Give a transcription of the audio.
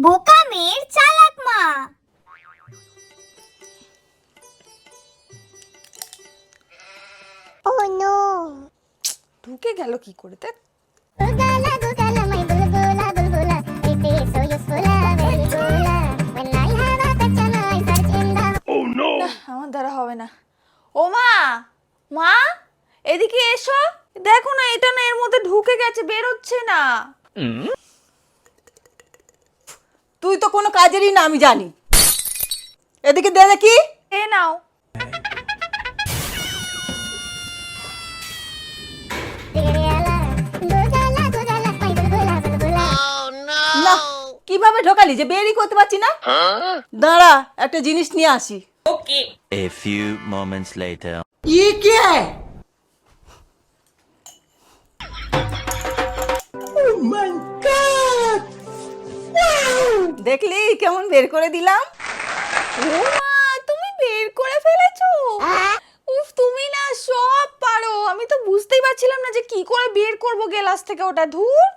বোকা মেয়ের চালাক মা। ও নো, ঢুকে গেল কি করে? দেখ গুলগুলা গুলগুলা মাই বুলবুলা বুলবুলা, it is so useful very good when I have a question I search in the না, আমার দ্বারা হবে না। ও মা, মা এদিকে এসো, দেখো না এটা না এর মধ্যে ঢুকে গেছে, বের হচ্ছে না। তুই তো কোনো কাজেরই না, আমি জানি। এদিকে দে দেখি। এ নাও। না, কিভাবে ঢোকালি যে বেরই করতে পারছি না? দাঁড়া, একটা জিনিস নিয়ে আসি। A few moments later. ये क्या है? Oh my God! Wow! দেখলি কেমন বের করে দিলাম? ও মা, তুমি বের করে ফেলেছো? উফ, তুমি না সব পারো। আমি তো বুঝতেই পারছিলাম না যে কি করে বের করব গ্লাস থেকে ওটা। ধুর।